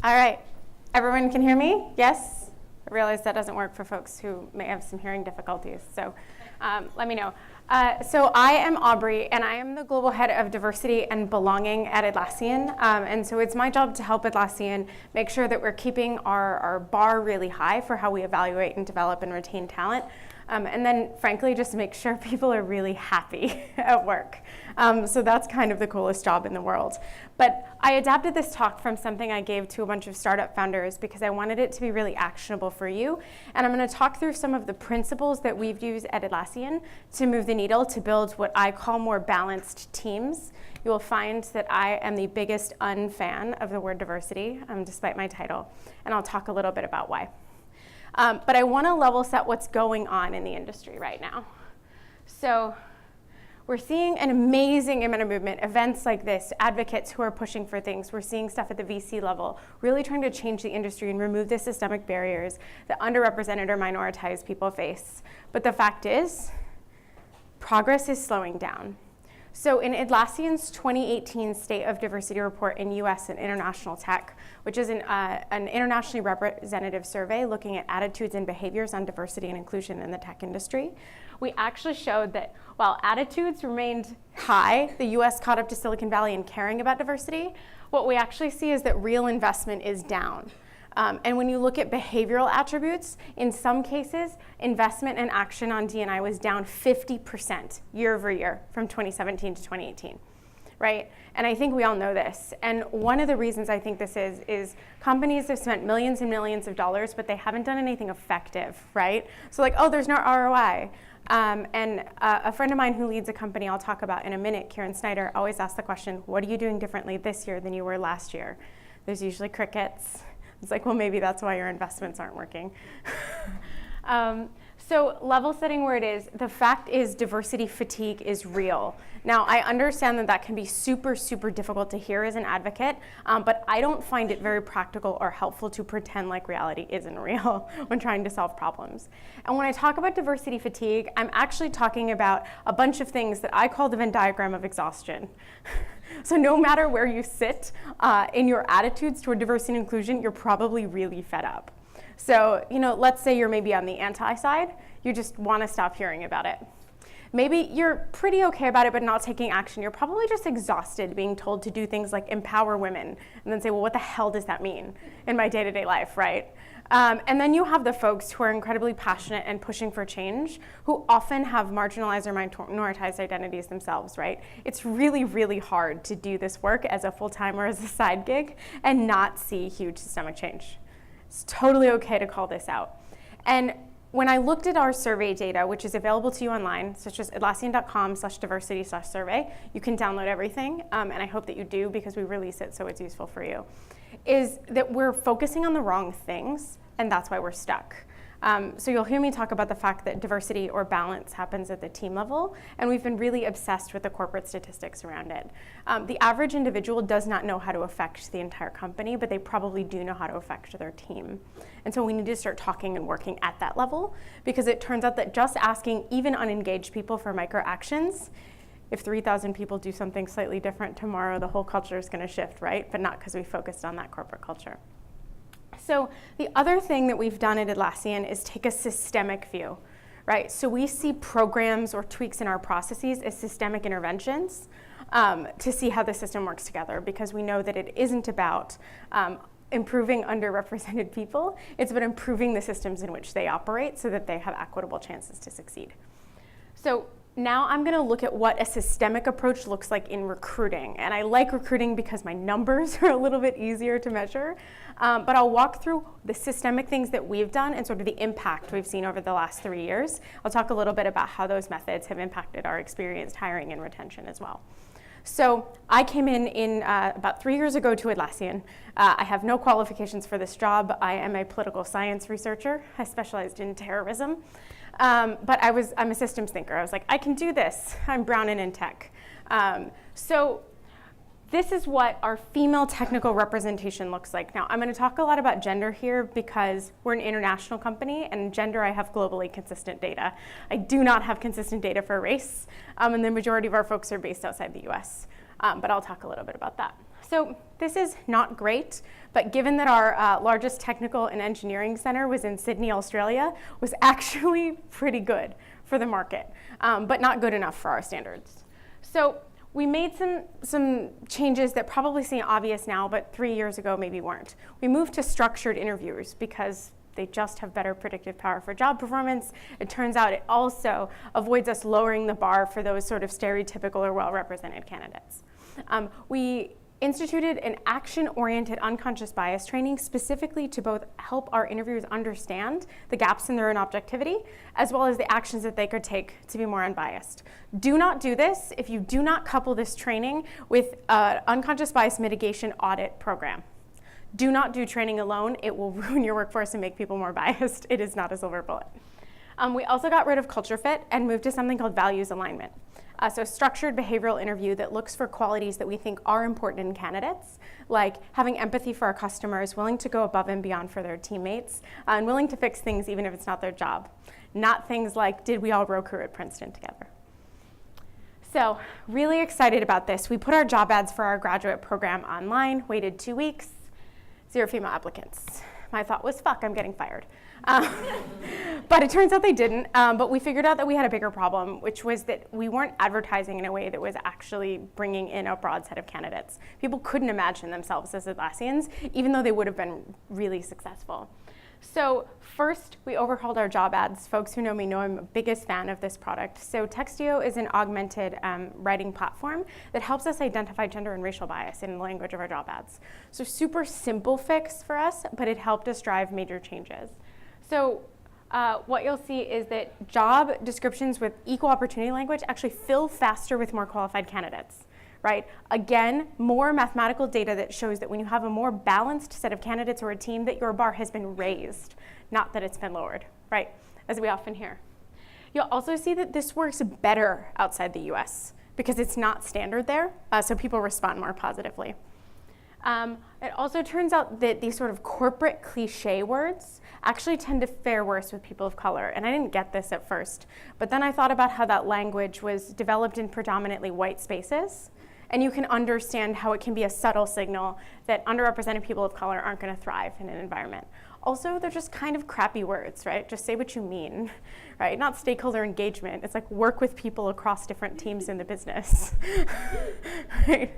All right, everyone can hear me? Yes? I realize that doesn't work for folks who may have some hearing difficulties, so let me know. So I am Aubrey, and I am the Global Head of Diversity and Belonging at Atlassian. And so it's my job to help Atlassian make sure that we're keeping our bar really high for how we evaluate and develop and retain talent. And then, frankly, just to make sure people are really happy at work. So that's kind of the coolest job in the world. But I adapted this talk from something I gave to a bunch of startup founders because I wanted it to be really actionable for you. And I'm going to talk through some of the principles that we've used at Atlassian to move the needle to build what I call more balanced teams. You will find that I am the biggest fan of the word diversity, despite my title. And I'll talk a little bit about why. But I want to level set what's going on in the industry right now. So we're seeing an amazing amount of movement, events like this, advocates who are pushing for things. We're seeing stuff at the VC level, really trying to change the industry and remove the systemic barriers that underrepresented or minoritized people face. But the fact is, progress is slowing down. So in Atlassian's 2018 State of Diversity Report in US and International Tech, which is an internationally representative survey looking at attitudes and behaviors on diversity and inclusion in the tech industry, we actually showed that while attitudes remained high, the US caught up to Silicon Valley in caring about diversity, what we actually see is that real investment is down. And when you look at behavioral attributes, in some cases, investment and action on D&I was down 50% year over year from 2017 to 2018, right? And I think we all know this. And one of the reasons I think this is companies have spent millions and millions of dollars, but they haven't done anything effective, right? So like, oh, there's no ROI. And a friend of mine who leads a company I'll talk about in a minute, Karen Snyder, always asks the question, what are you doing differently this year than you were last year? There's usually crickets. It's like, well, maybe that's why your investments aren't working. So level setting where it is, the fact is diversity fatigue is real. Now, I understand that that can be super, super difficult to hear as an advocate, but I don't find it very practical or helpful to pretend like reality isn't real when trying to solve problems. And when I talk about diversity fatigue, I'm actually talking about a bunch of things that I call the Venn diagram of exhaustion. So no matter where you sit in your attitudes toward diversity and inclusion, you're probably really fed up. So, let's say you're maybe on the anti side, you just want to stop hearing about it. Maybe you're pretty okay about it, but not taking action. You're probably just exhausted being told to do things like empower women, and then say, well, what the hell does that mean in my day-to-day life, right? And then you have the folks who are incredibly passionate and pushing for change, who often have marginalized or minoritized identities themselves, right? It's really, really hard to do this work as a full-time or as a side gig and not see huge systemic change. It's totally okay to call this out. And when I looked at our survey data, which is available to you online, such as atlassian.com/diversity/survey, you can download everything, and I hope that you do because we release it so it's useful for you, is that we're focusing on the wrong things, and that's why we're stuck. So you'll hear me talk about the fact that diversity or balance happens at the team level, and we've been really obsessed with the corporate statistics around it. The average individual does not know how to affect the entire company, but they probably do know how to affect their team. And so we need to start talking and working at that level, because it turns out that just asking even unengaged people for micro actions, if 3,000 people do something slightly different tomorrow, the whole culture is going to shift, right? But not because we focused on that corporate culture. So the other thing that we've done at Atlassian is take a systemic view, right? So we see programs or tweaks in our processes as systemic interventions to see how the system works together, because we know that it isn't about improving underrepresented people. It's about improving the systems in which they operate so that they have equitable chances to succeed. So now I'm going to look at what a systemic approach looks like in recruiting. And I like recruiting because my numbers are a little bit easier to measure. But I'll walk through the systemic things that we've done and sort of the impact we've seen over the last 3 years. I'll talk a little bit about how those methods have impacted our experienced hiring and retention as well. So I came in about 3 years ago to Atlassian. I have no qualifications for this job. I am a political science researcher. I specialized in terrorism. But I'm a systems thinker. I was like, I can do this. I'm brown and in tech. So this is what our female technical representation looks like. Now, I'm going to talk a lot about gender here because we're an international company, and gender I have globally consistent data. I do not have consistent data for race, and the majority of our folks are based outside the US. But I'll talk a little bit about that. So this is not great, but given that our largest technical and engineering center was in Sydney, Australia, was actually pretty good for the market, but not good enough for our standards. So we made some changes that probably seem obvious now, but 3 years ago maybe weren't. We moved to structured interviews because they just have better predictive power for job performance. It turns out it also avoids us lowering the bar for those sort of stereotypical or well-represented candidates. We instituted an action-oriented unconscious bias training specifically to both help our interviewers understand the gaps in their own objectivity, as well as the actions that they could take to be more unbiased. Do not do this if you do not couple this training with an unconscious bias mitigation audit program. Do not do training alone. It will ruin your workforce and make people more biased. It is not a silver bullet. We also got rid of culture fit and moved to something called values alignment. So structured behavioral interview that looks for qualities that we think are important in candidates, like having empathy for our customers, willing to go above and beyond for their teammates, and willing to fix things even if it's not their job. Not things like, did we all row crew at Princeton together? So really excited about this. We put our job ads for our graduate program online, waited 2 weeks, 0 female applicants. My thought was, fuck, I'm getting fired. But it turns out they didn't. But we figured out that we had a bigger problem, which was that we weren't advertising in a way that was actually bringing in a broad set of candidates. People couldn't imagine themselves as Atlassians, even though they would have been really successful. So first, we overhauled our job ads. Folks who know me know I'm a biggest fan of this product. So Textio is an augmented writing platform that helps us identify gender and racial bias in the language of our job ads. So super simple fix for us, but it helped us drive major changes. So what you'll see is that job descriptions with equal opportunity language actually fill faster with more qualified candidates. Right? Again, more mathematical data that shows that when you have a more balanced set of candidates or a team, that your bar has been raised, not that it's been lowered, right? As we often hear. You'll also see that this works better outside the US because it's not standard there, so people respond more positively. It also turns out that these sort of corporate cliche words actually tend to fare worse with people of color. And I didn't get this at first, but then I thought about how that language was developed in predominantly white spaces. And you can understand how it can be a subtle signal that underrepresented people of color aren't going to thrive in an environment. Also, they're just kind of crappy words, right? Just say what you mean, right? Not stakeholder engagement. It's like work with people across different teams in the business, right?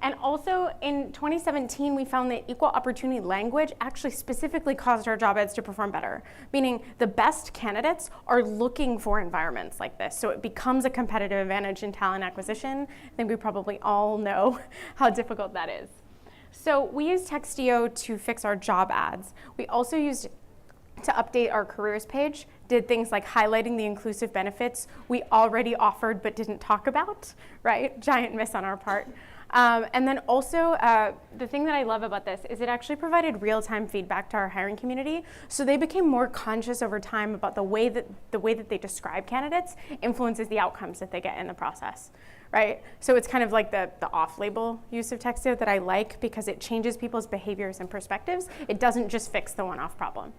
And also in 2017, we found that equal opportunity language actually specifically caused our job ads to perform better, meaning the best candidates are looking for environments like this. So it becomes a competitive advantage in talent acquisition. I think we probably all know how difficult that is. So we used Textio to fix our job ads. We also used to update our careers page, did things like highlighting the inclusive benefits we already offered but didn't talk about, right? Giant miss on our part. And then also, the thing that I love about this is it actually provided real-time feedback to our hiring community, so they became more conscious over time about the way that they describe candidates influences the outcomes that they get in the process, right? So it's kind of like the off-label use of Textio that I like because it changes people's behaviors and perspectives. It doesn't just fix the one-off problem.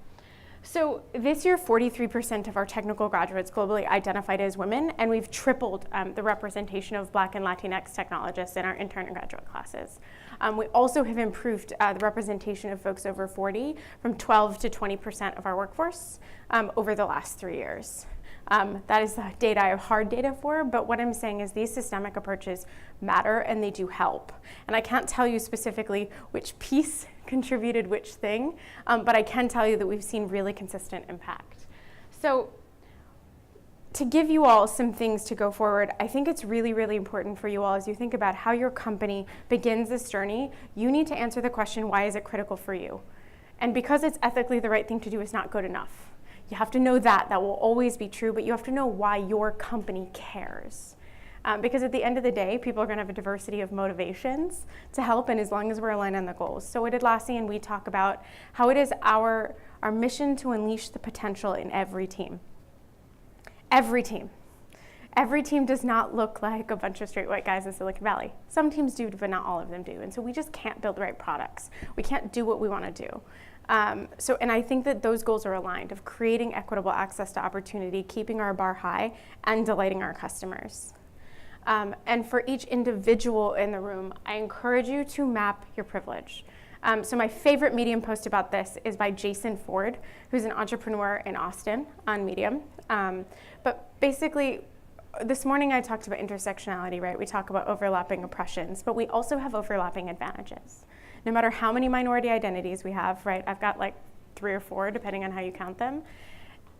So this year, 43% of our technical graduates globally identified as women, and we've tripled the representation of Black and Latinx technologists in our intern and graduate classes. We also have improved the representation of folks over 40 from 12 to 20% of our workforce over the last 3 years. That is the data I have hard data for, but what I'm saying is these systemic approaches matter and they do help. And I can't tell you specifically which piece contributed which thing, but I can tell you that we've seen really consistent impact. So to give you all some things to go forward, I think it's really, really important for you all as you think about how your company begins this journey, you need to answer the question, why is it critical for you? And because it's ethically the right thing to do is not good enough. You have to know that will always be true, but you have to know why your company cares. Because at the end of the day, people are going to have a diversity of motivations to help, and as long as we're aligned on the goals. So at Atlassian, we talk about how it is our mission to unleash the potential in every team. Every team. Every team does not look like a bunch of straight white guys in Silicon Valley. Some teams do, but not all of them do. And so we just can't build the right products. We can't do what we want to do. And I think that those goals are aligned of creating equitable access to opportunity, keeping our bar high, and delighting our customers. And for each individual in the room, I encourage you to map your privilege. So my favorite Medium post about this is by Jason Ford, who's an entrepreneur in Austin on Medium. But basically, this morning I talked about intersectionality, right? We talk about overlapping oppressions, but we also have overlapping advantages. No matter how many minority identities we have, right? I've got like 3 or 4, depending on how you count them.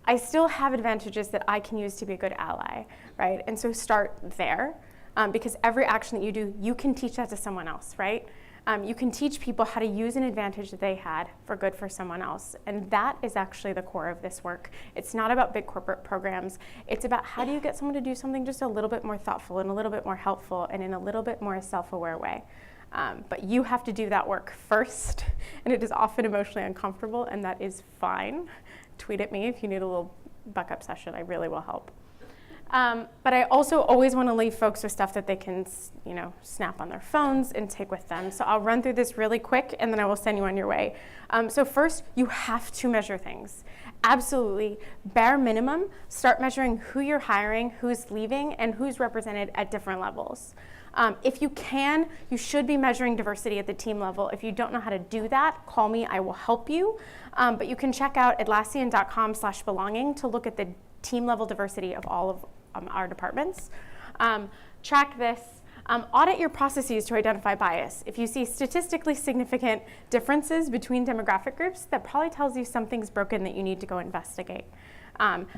I still have advantages that I can use to be a good ally, right? And so start there, because every action that you do, you can teach that to someone else, right? You can teach people how to use an advantage that they had for good for someone else. And that is actually the core of this work. It's not about big corporate programs. It's about how do you get someone to do something just a little bit more thoughtful and a little bit more helpful and in a little bit more self-aware way. But you have to do that work first, and it is often emotionally uncomfortable, and that is fine. Tweet at me if you need a little buck-up session. I really will help. But I also always want to leave folks with stuff that they can, snap on their phones and take with them. So I'll run through this really quick, and then I will send you on your way. So first, you have to measure things. Absolutely, bare minimum, start measuring who you're hiring, who's leaving, and who's represented at different levels. If you can, you should be measuring diversity at the team level. If you don't know how to do that, call me, I will help you. But you can check out atlassian.com/belonging to look at the team level diversity of all of our departments. Track this. Audit your processes to identify bias. If you see statistically significant differences between demographic groups, that probably tells you something's broken that you need to go investigate.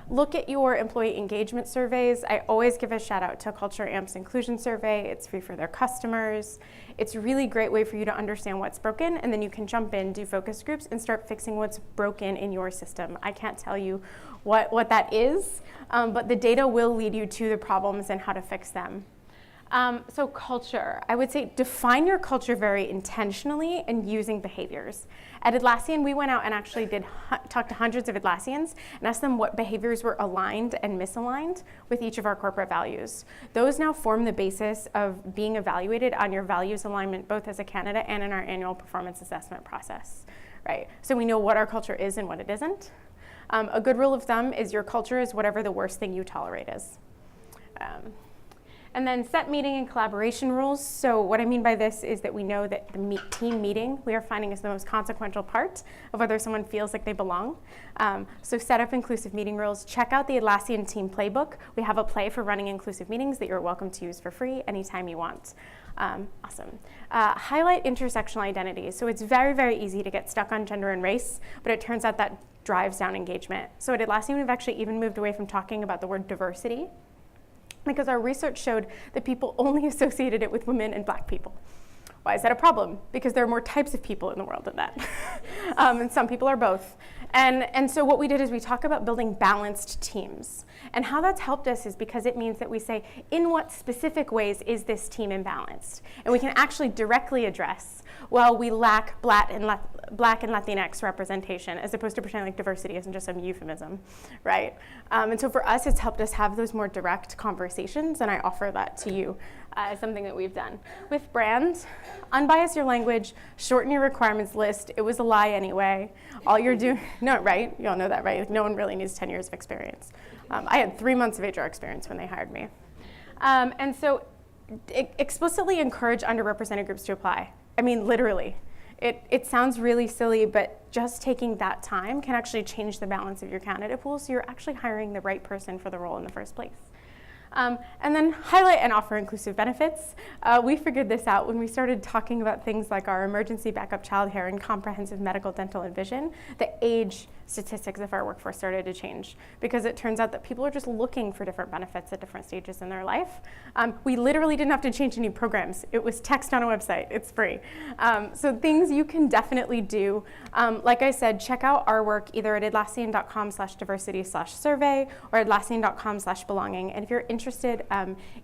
Look at your employee engagement surveys. I always give a shout out to Culture Amp's inclusion survey. It's free for their customers. It's a really great way for you to understand what's broken, and then you can jump in, do focus groups, and start fixing what's broken in your system. I can't tell you what that is, but the data will lead you to the problems and how to fix them. So culture, I would say define your culture very intentionally and using behaviors. At Atlassian, we went out and actually talked to hundreds of Atlassians and asked them what behaviors were aligned and misaligned with each of our corporate values. Those now form the basis of being evaluated on your values alignment, both as a candidate and in our annual performance assessment process, right? So we know what our culture is and what it isn't. A good rule of thumb is your culture is whatever the worst thing you tolerate is. And then set meeting and collaboration rules. So what I mean by this is that we know that the team meeting we are finding is the most consequential part of whether someone feels like they belong. So set up inclusive meeting rules. Check out the Atlassian team playbook. We have a play for running inclusive meetings that you're welcome to use for free anytime you want. Awesome. Highlight intersectional identities. So it's very, very easy to get stuck on gender and race, but it turns out that drives down engagement. So at Atlassian, we've actually even moved away from talking about the word diversity, because our research showed that people only associated it with women and Black people. Why is that a problem? Because there are more types of people in the world than that. And some people are both. And so what we did is we talk about building balanced teams. And how that's helped us is because it means that we say, in what specific ways is this team imbalanced? And we can actually directly address, well, we lack Black and Latinx representation, as opposed to pretending like diversity isn't just some euphemism, right? And so for us, it's helped us have those more direct conversations, and I offer that to you as something that we've done. With brands, unbias your language, shorten your requirements list. It was a lie anyway. All you're doing, no, right? You all know that, right? Like, no one really needs 10 years of experience. I had 3 months of HR experience when they hired me. And so explicitly encourage underrepresented groups to apply. I mean, literally. It sounds really silly, but just taking that time can actually change the balance of your candidate pool, so you're actually hiring the right person for the role in the first place. And then highlight and offer inclusive benefits. We figured this out when we started talking about things like our emergency backup childcare and comprehensive medical, dental, and vision. The age statistics of our workforce started to change, because it turns out that people are just looking for different benefits at different stages in their life. We literally didn't have to change any programs. It was text on a website. It's free. So things you can definitely do. Like I said, check out our work either at atlassian.com/diversity/survey or atlassian.com/belonging. And if you're interested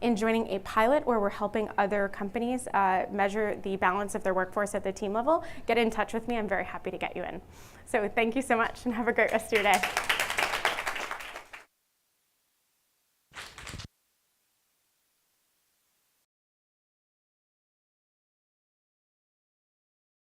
in joining a pilot where we're helping other companies measure the balance of their workforce at the team level, get in touch with me. I'm very happy to get you in. So thank you so much, and have a great rest of your day.